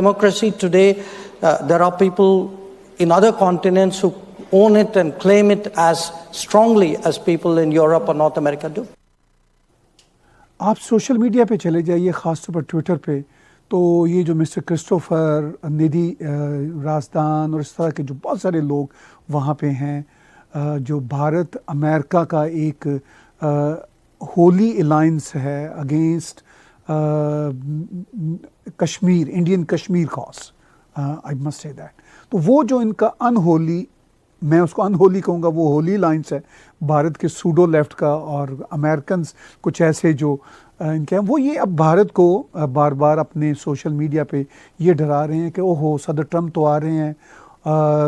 Democracy today, there are people in other continents who own it and claim it as strongly as people in Europe or North America do. आप social media पे चले जाइए, ख़ासतौर पर Twitter पे, तो ये जो मिस्टर क्रिस्टोफर, निधि राजदान और इस तरह के जो बहुत सारे लोग वहाँ पे हैं, जो भारत अमेरिका का एक होली अलायंस है against Kashmir, Indian Kashmir cause, I must say that. तो वो जो इनका अनहोली, मैं उसको अनहोली कहूँगा, वो होली अलायंस है भारत के सूडो लेफ्ट का और अमेरिकन कुछ ऐसे जो इनके हैं, वो ये अब भारत को बार बार अपने सोशल मीडिया पे ये डरा रहे हैं कि ओहो सदर ट्रम्प तो आ रहे हैं,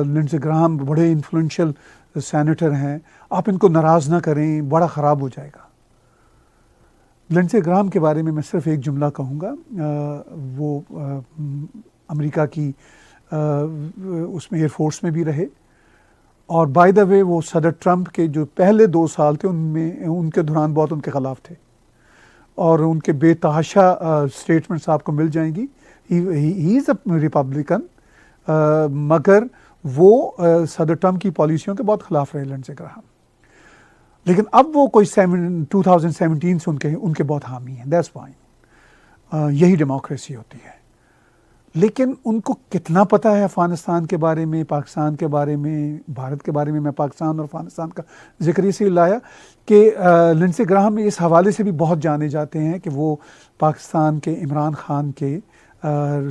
लिंडसे ग्राहम बड़े इन्फ्लुएंशियल सेनेटर हैं, आप इनको नाराज़ ना करें, बड़ा ख़राब हो जाएगा। लिंडसे ग्राहम के बारे में मैं सिर्फ एक जुमला कहूँगा, वो अमेरिका की उसमें एयरफोर्स में भी रहे और बाय द वे वो सदर ट्रम्प के जो पहले 2 साल थे उनमें उनके दौरान बहुत उनके ख़िलाफ़ थे और उनके बेतहाशा स्टेटमेंट्स आपको मिल जाएंगी। ही इज़ अ रिपब्लिकन, मगर वो सदर ट्रम्प की पॉलिसियों के बहुत ख़िलाफ़ रहे लिंडसे ग्राहम, लेकिन अब वो कोई 2017 से उनके बहुत हामी हैं। दैट्स फाइन, यही डेमोक्रेसी होती है। लेकिन उनको कितना पता है अफ़गानिस्तान के बारे में, पाकिस्तान के बारे में, भारत के बारे में? मैं पाकिस्तान और अफ़गानिस्तान का जिक्र इसलिए लाया कि लिंडसे ग्राहम इस हवाले से भी बहुत जाने जाते हैं कि वो पाकिस्तान के इमरान खान के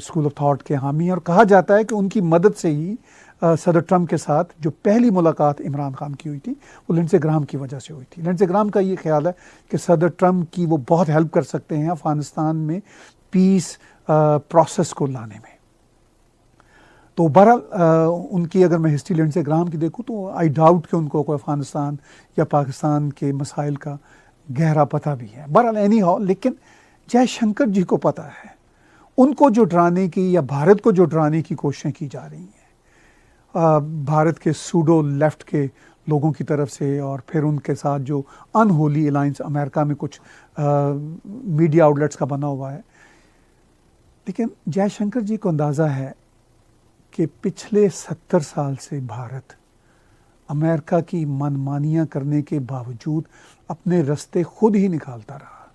स्कूल ऑफ थॉट के हामी हैं और कहा जाता है कि उनकी मदद से ही सदर ट्रम्प के साथ जो पहली मुलाकात इमरान खान की हुई थी वो लिंडसे ग्राहम की वजह से हुई थी। लिंडसे ग्राहम का ये ख्याल है कि सदर ट्रम्प की वो बहुत हेल्प कर सकते हैं अफ़गानिस्तान में पीस प्रोसेस को लाने में। तो बहरहाल उनकी अगर मैं हिस्ट्री लिंडसे ग्राहम की देखूँ तो आई डाउट कि उनको कोई अफ़गानिस्तान या पाकिस्तान के मसाइल का गहरा पता भी है। बहरहाल एनी हाउ, लेकिन जयशंकर जी को पता है। उनको जो डराने की या भारत को जो डराने की कोशिशें की जा रही हैं भारत के सूडो लेफ्ट के लोगों की तरफ से और फिर उनके साथ जो अनहोली अलायंस अमेरिका में कुछ मीडिया आउटलेट्स का बना हुआ है, लेकिन जयशंकर जी को अंदाज़ा है कि पिछले 70 साल से भारत अमेरिका की मनमानियाँ करने के बावजूद अपने रास्ते खुद ही निकालता रहा।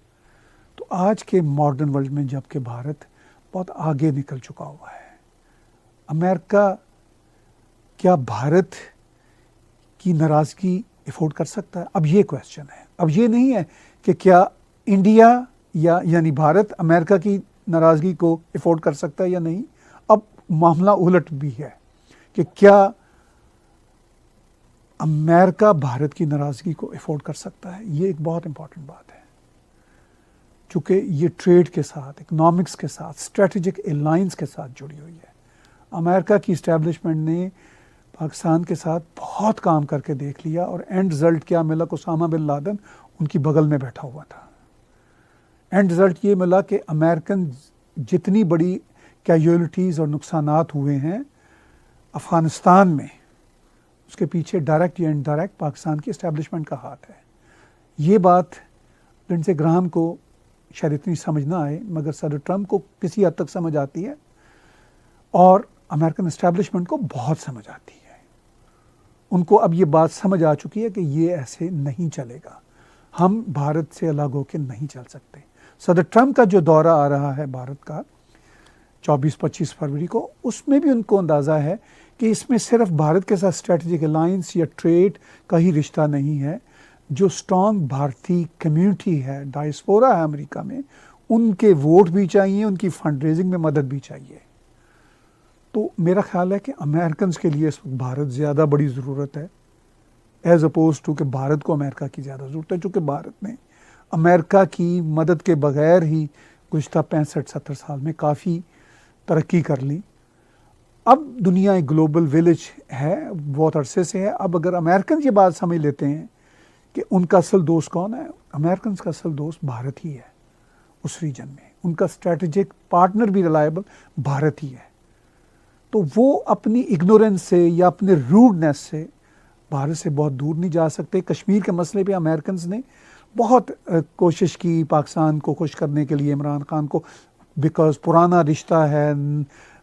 तो आज के मॉडर्न वर्ल्ड में जबकि भारत बहुत आगे निकल चुका हुआ है, अमेरिका क्या भारत की नाराज़गी अफोर्ड कर सकता है? अब ये क्वेश्चन है। अब ये नहीं है कि क्या इंडिया यानी भारत अमेरिका की नाराज़गी को अफोर्ड कर सकता है या नहीं। अब मामला उलट भी है कि क्या अमेरिका भारत की नाराज़गी को अफोर्ड कर सकता है। ये एक बहुत इंपॉर्टेंट बात है, चूँकि ये ट्रेड के साथ, इकोनॉमिक्स के साथ, स्ट्रेटेजिक अलायंस के साथ जुड़ी हुई है। अमेरिका की इस्टेब्लिशमेंट ने पाकिस्तान के साथ बहुत काम करके देख लिया और एंड रिज़ल्ट क्या मिला कि उसामा बिन लादेन उनकी बगल में बैठा हुआ था। एंड रिज़ल्ट ये मिला कि अमेरिकन जितनी बड़ी कैजुअलिटीज़ और नुकसानात हुए हैं अफ़गानिस्तान में, उसके पीछे डायरेक्ट या इनडायरेक्ट पाकिस्तान की इस्टेब्लिशमेंट का हाथ है। ये बात लिंडसे ग्राहम को शायद इतनी समझ ना आए, मगर सदर ट्रम्प को किसी हद तक समझ आती है और अमेरिकन इस्टेब्लिशमेंट को बहुत समझ आती है। उनको अब ये बात समझ आ चुकी है कि ये ऐसे नहीं चलेगा, हम भारत से अलग होकर नहीं चल सकते। सदर ट्रम्प का जो दौरा आ रहा है भारत का 24-25 फरवरी को, उसमें भी उनको अंदाज़ा है कि इसमें सिर्फ भारत के साथ स्ट्रेटेजिक अलायंस या ट्रेड का ही रिश्ता नहीं है। जो स्ट्रॉन्ग भारतीय कम्युनिटी है, डायस्पोरा है अमेरिका में, उनके वोट भी चाहिए, उनकी फंड रेजिंग में मदद भी चाहिए। तो मेरा ख्याल है कि अमेरिकन के लिए इस वक्त भारत ज़्यादा बड़ी ज़रूरत है एज़ अपोज टू कि भारत को अमेरिका की ज़्यादा ज़रूरत है, चूँकि भारत ने अमेरिका की मदद के बगैर ही गुज़श्ता 65-70 साल में काफ़ी तरक्की कर ली। अब दुनिया एक ग्लोबल विलेज है, बहुत अरसे से है। अब अगर अमेरिकन ये बात समझ लेते हैं कि उनका असल दोस्त कौन है, अमेरिकन का असल दोस्त भारत ही है उस रीजन में, उनका स्ट्रेटेजिक पार्टनर भी रिलायबल भारत ही है। तो वो अपनी इग्नोरेंस से या अपने रूडनेस से भारत से बहुत दूर नहीं जा सकते। कश्मीर के मसले पे अमेरिकन ने बहुत कोशिश की पाकिस्तान को खुश करने के लिए, इमरान खान को, बिकॉज़ पुराना रिश्ता है,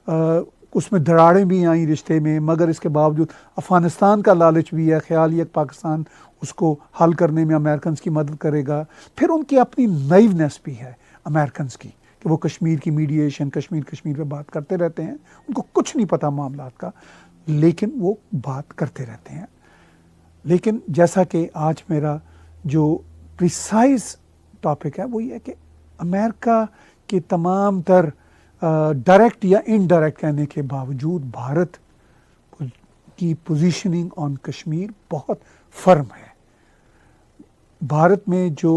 उसमें दरारें भी आई रिश्ते में, मगर इसके बावजूद अफ़गानिस्तान का लालच भी है, ख्याल ये पाकिस्तान उसको हल करने में अमेरिकन की मदद करेगा। फिर उनकी अपनी नाइवनेस भी है अमेरिकन की कि वो कश्मीर की मीडिएशन, कश्मीर पे बात करते रहते हैं, उनको कुछ नहीं पता मामलात का, लेकिन वो बात करते रहते हैं। लेकिन जैसा कि आज मेरा जो प्रिसाइज टॉपिक है वो ये है कि अमेरिका के तमाम तर डायरेक्ट या इनडायरेक्ट कहने के बावजूद भारत की पोजीशनिंग ऑन कश्मीर बहुत फर्म है। भारत में जो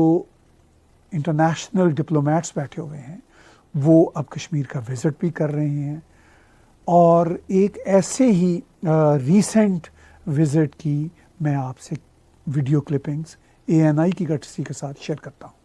इंटरनेशनल डिप्लोमेट्स बैठे हुए हैं वो अब कश्मीर का विज़िट भी कर रहे हैं, और एक ऐसे ही रीसेंट विज़िट की मैं आपसे वीडियो क्लिपिंग्स ANI की कर्टसी के साथ शेयर करता हूँ।